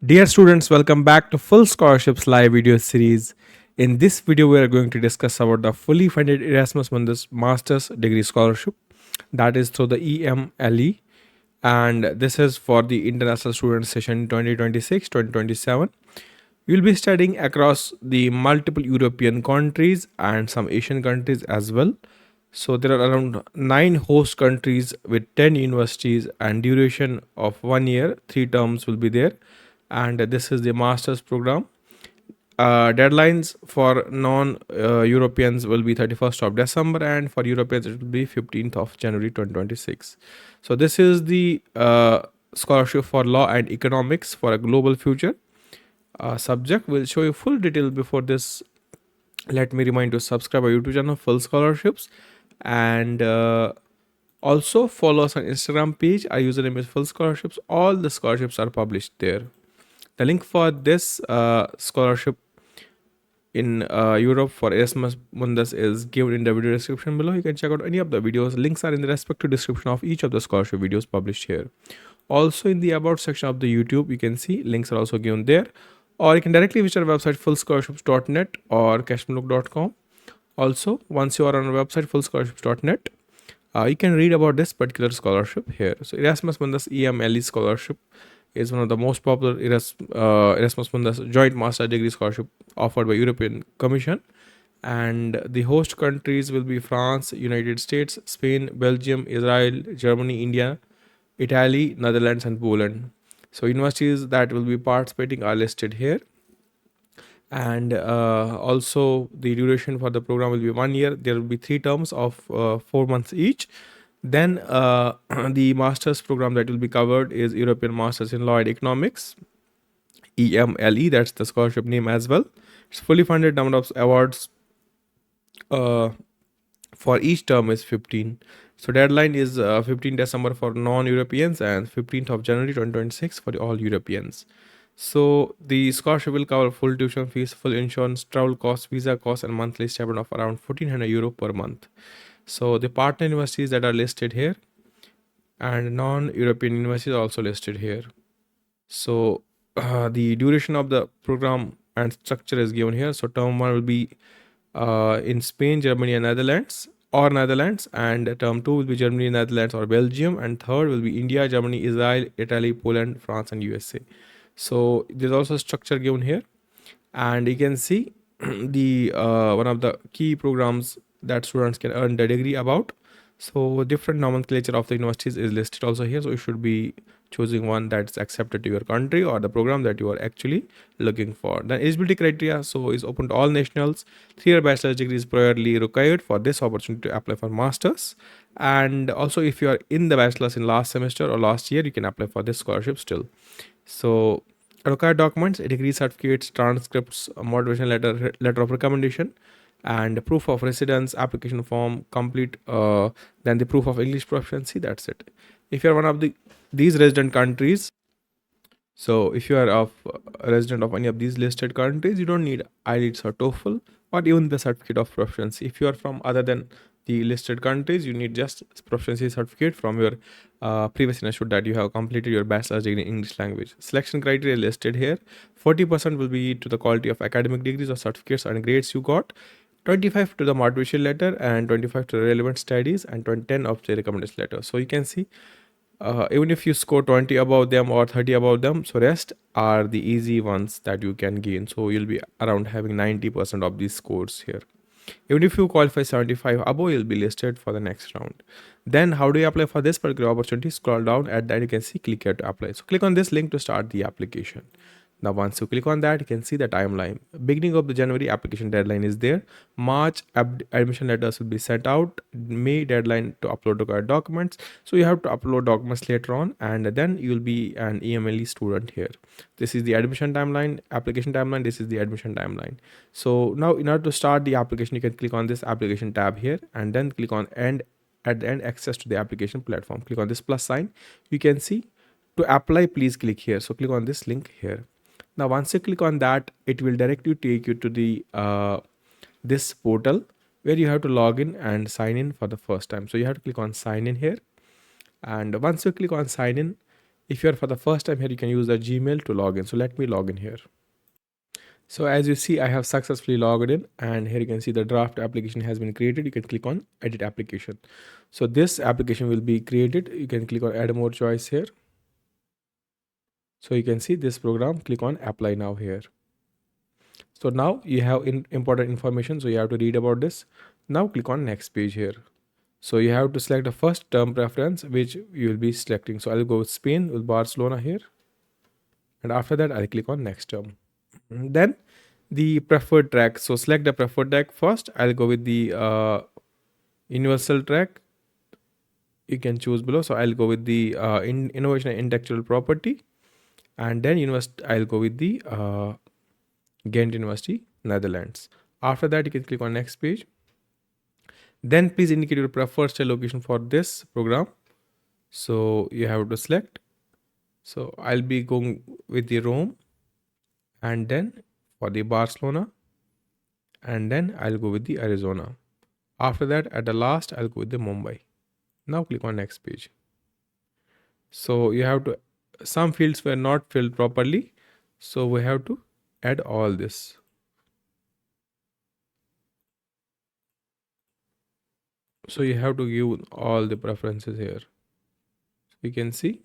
Dear students, welcome back to Full Scholarships live video series. In this video, we are going to discuss about the fully funded Erasmus Mundus Master's Degree Scholarship, that is through the EMLE, and this is for the International Student Session 2026-2027. You'll be studying across the multiple European countries and some Asian countries as well. So there are around 9 host countries with 10 universities and duration of 1 year. 3 terms will be there, and this is the master's program. Deadlines for non-Europeans will be 31st of December, and for Europeans it will be 15th of January 2026. So this is the scholarship for law and economics for a global future subject. We'll show you full detail. Before this, let me remind you to subscribe our YouTube channel Full Scholarships, and also follow us on Instagram page. Our username is Full Scholarships. All the scholarships are published there. The link for this scholarship in Europe for Erasmus Mundus is given in the video description below. You can check out any of the videos. Links are in the respective description of each of the scholarship videos published here. Also in the about section of the YouTube, you can see links are also given there. Or you can directly visit our website fullscholarships.net or cashmlook.com. Also, once you are on our website fullscholarships.net, you can read about this particular scholarship here. So Erasmus Mundus EMLE scholarship is one of the most popular Erasmus Mundus joint master degree scholarship offered by European Commission, and the host countries will be France, United States, Spain, Belgium, Israel, Germany, India, Italy, Netherlands, and Poland. So universities that will be participating are listed here, and also the duration for the program will be 1 year. There will be 3 terms of 4 months each. Then the master's program that will be covered is European Masters in Law and Economics, EMLE. That's the scholarship name as well. It's fully funded. Number of awards for each term is 15. So deadline is 15 December for non-Europeans and 15th of January 2026 for all Europeans. So the scholarship will cover full tuition fees, full insurance, travel costs, visa costs, and monthly stipend of around 1400 euro per month. So the partner universities that are listed here and non-European universities are also listed here. So the duration of the program and structure is given here. So term 1 will be in Spain, Germany, and Netherlands, and term 2 will be Germany, Netherlands, or Belgium, and third will be India, Germany, Israel, Italy, Poland, France, and USA. So there's also a structure given here, and you can see the one of the key programs that students can earn the degree about. So different nomenclature of the universities is listed also here. So you should be choosing one that's accepted to your country or the program that you are actually looking for. Then eligibility criteria, so is open to all nationals. 3-year bachelor's degree is priorly required for this opportunity to apply for masters. And also if you are in the bachelor's in last semester or last year, you can apply for this scholarship still. So required documents: degree certificates, transcripts, a motivation letter of recommendation, and proof of residence, application form complete, then the proof of English proficiency. That's it. If you're one of these resident countries, so if you are a resident of any of these listed countries, you don't need IELTS or TOEFL or even the certificate of proficiency. If you are from other than the listed countries, you need just proficiency certificate from your previous institute that you have completed your bachelor's degree in English language. Selection criteria listed here. 40% will be to the quality of academic degrees or certificates and grades you got, 25 to the motivation letter, and 25 to the relevant studies, and 10 of the recommendation letter. So you can see even if you score 20 above them or 30 above them, so rest are the easy ones that you can gain. So you'll be around having 90% of these scores here. Even if you qualify 75 above, you'll be listed for the next round. Then how do you apply for this particular opportunity? Scroll down, at that you can see click here to apply. So click on this link to start the application. Now once you click on that, you can see the timeline. Beginning of the January, application deadline is there. March, admission letters will be sent out. May, deadline to upload required documents. So you have to upload documents later on, and then you'll be an EMLE student here. This is the admission timeline, application timeline. This is the admission timeline. So now in order to start the application, you can click on this application tab here, and then click on end. At the end, access to the application platform. Click on this plus sign. You can see to apply, please click here. So click on this link here. Now once you click on that, it will directly take you to the this portal where you have to log in and sign in for the first time. So you have to click on sign in here, and once you click on sign in, If you're for the first time here, you can use the Gmail to log in. So let me log in here. So as you see, I have successfully logged in, and here you can see the draft application has been created. You can click on edit application. So this application will be created. You can click on add more choice here. So you can see this program, click on apply now here. So now you have important information. So you have to read about this. Now click on next page here. So you have to select the first term preference, which you will be selecting. So I'll go with Spain with Barcelona here. And after that, I'll click on next term. Then the preferred track. So select the preferred track first. I'll go with the universal track. You can choose below. So I'll go with the innovation and intellectual property. And then I'll go with the Ghent University, Netherlands. After that, you can click on next page. Then please indicate your preferred study location for this program. So you have to select. So I'll be going with the Rome, and then for the Barcelona, and then I'll go with the Arizona. After that, at the last, I'll go with the Mumbai. Now click on next page. So you have to, some fields were not filled properly. So we have to add all this. So you have to give all the preferences here. You can see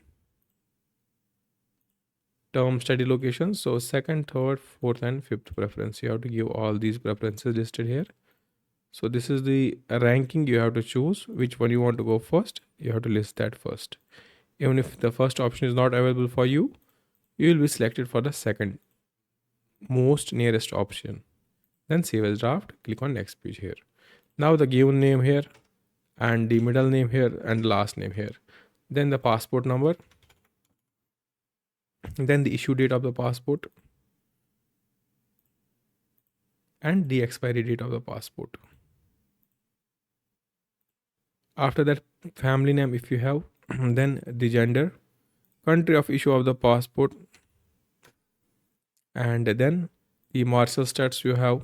term study locations. So second, third, fourth, and fifth preference. You have to give all these preferences listed here. So this is the ranking. You have to choose which one you want to go first. You have to list that first. Even if the first option is not available for you, you will be selected for the second most nearest option. Then save as draft. Click on next page here. Now the given name here, and the middle name here, and last name here. Then the passport number. Then the issue date of the passport, and the expiry date of the passport. After that, family name if you have, then the gender, country of issue of the passport, and then the marital status you have,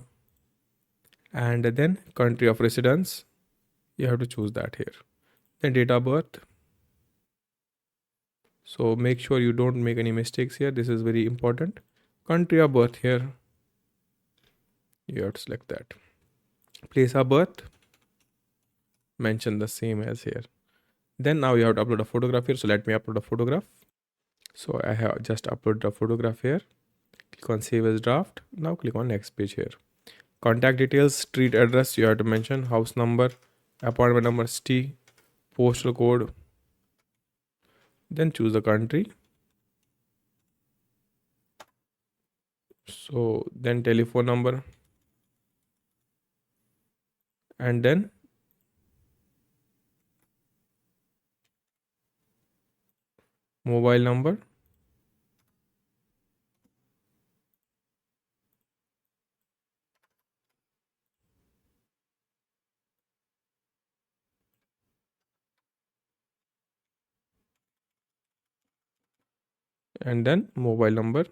and then country of residence. You have to choose that here. Then date of birth. So make sure you don't make any mistakes here. This is very important. Country of birth here. You have to select that. Place of birth. Mention the same as here. Then now you have to upload a photograph here. So let me upload a photograph. So I have just uploaded a photograph here. Click on save as draft. Now click on next page here. Contact details, street address you have to mention, house number, apartment number, city, postal code. Then choose the country. So then telephone number, and then mobile number, and then mobile number.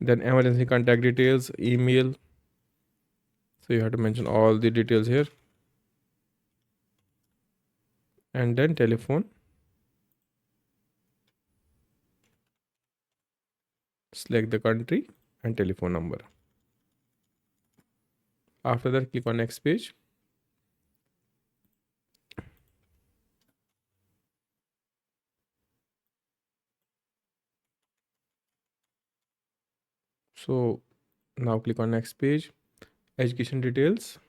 Then emergency contact details, email. So you have to mention all the details here. And then telephone. Select the country and telephone number. After that, click on next page. So now click on next page, education details.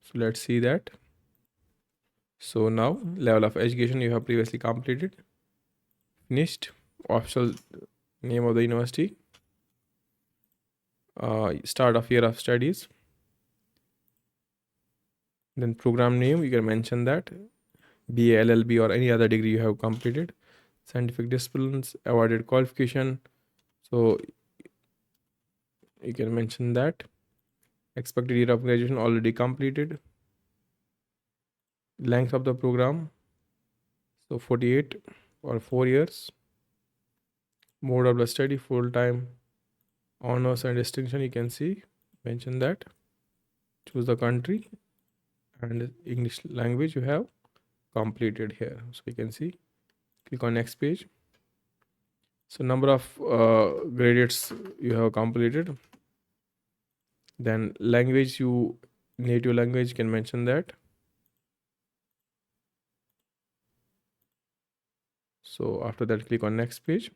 So let's see that. So now level of education you have previously completed, finished, official name of the university, start of year of studies, then program name you can mention that, BA, LLB or any other degree you have completed, scientific disciplines, awarded qualification. So you can mention that, expected year of graduation already completed, length of the program, so 48 or 4 years, mode of the study, full time, honors and distinction. You can see, mention that. choose the country, and English language you have completed here. So you can see, click on next page. So number of grades you have completed. Then language, you native language, you can mention that. So after that, click on next page.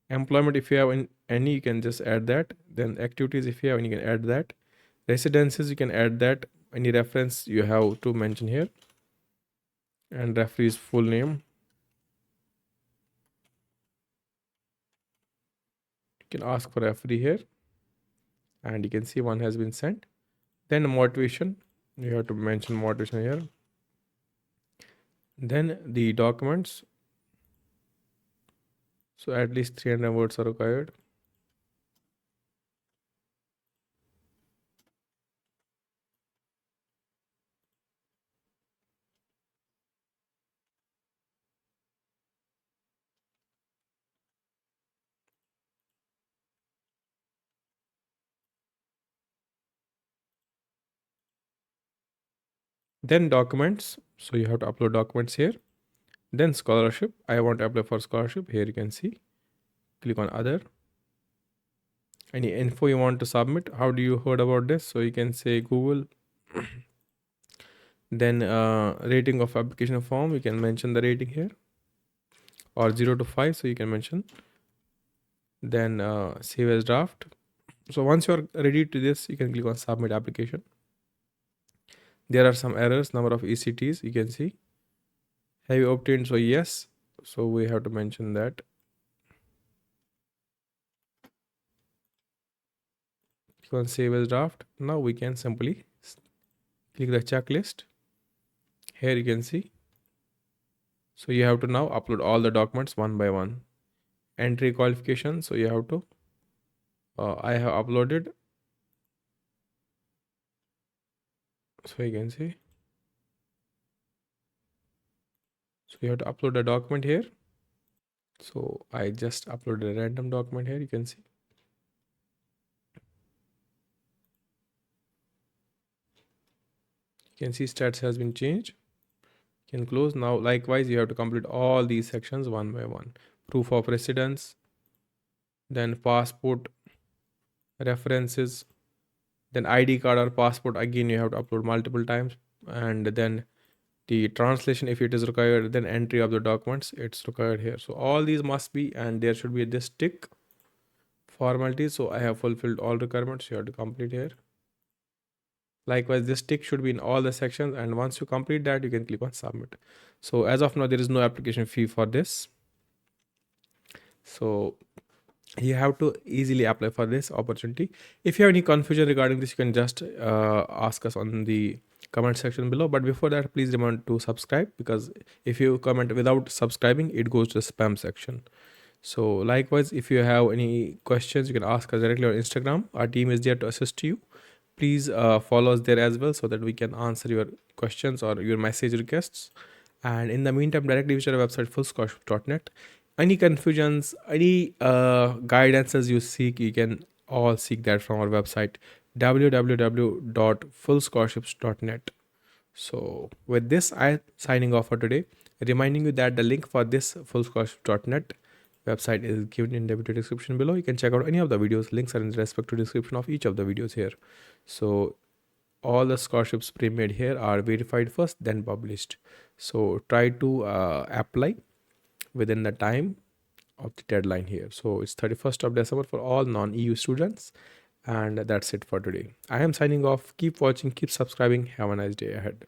Employment, if you have any, you can just add that. Then activities, if you have any, you can add that. Residences, you can add that. Any reference you have to mention here. And referee's full name. You can ask for referee here. And you can see one has been sent. Then motivation, you have to mention motivation here. Then the documents. So at least 300 words are required. Then documents. So you have to upload documents here. Then scholarship. I want to apply for scholarship. Here you can see. Click on other. Any info you want to submit. How do you heard about this? So you can say Google. Then rating of application form. You can mention the rating here. Or 0 to 5. So you can mention. Then save as draft. So once you are ready to this, you can click on submit application. There are some errors. Number of ECTs. You can see. Have you obtained? So yes. So we have to mention that. Click on save as draft. Now we can simply click the checklist. Here you can see. So you have to now upload all the documents one by one. Entry qualification. So you have to. I have uploaded. So you can see. So you have to upload a document here. So I just uploaded a random document here. You can see. You can see stats has been changed. You can close now. Likewise, you have to complete all these sections one by one. Proof of residence. Then passport. References. Then ID card or passport. Again, you have to upload multiple times. And then the translation, if it is required, then entry of the documents, it's required here. So all these must be, and there should be this tick formalities. So I have fulfilled all requirements. You have to complete here. Likewise, this tick should be in all the sections, and once you complete that, you can click on submit. So as of now, there is no application fee for this. So you have to easily apply for this opportunity. If you have any confusion regarding this, you can just ask us on the comment section below. But before that, please remember to subscribe, because if you comment without subscribing, it goes to the spam section. So likewise, if you have any questions, you can ask us directly on Instagram. Our team is there to assist you. Please follow us there as well, so that we can answer your questions or your message requests. And in the meantime, directly visit our website fullscholarship.net. Any confusions, any guidances you seek, you can all seek that from our website www.fullscholarships.net. So with this, I'm signing off for today, reminding you that the link for this fullscholarship.net website is given in the video description below. You can check out any of the videos. Links are in the respective description of each of the videos here. So all the scholarships pre-made here are verified first, then published. So try to apply within the time of the deadline here. So it's 31st of December for all non-EU students. And that's it for today. I am signing off. Keep watching, keep subscribing. Have a nice day ahead.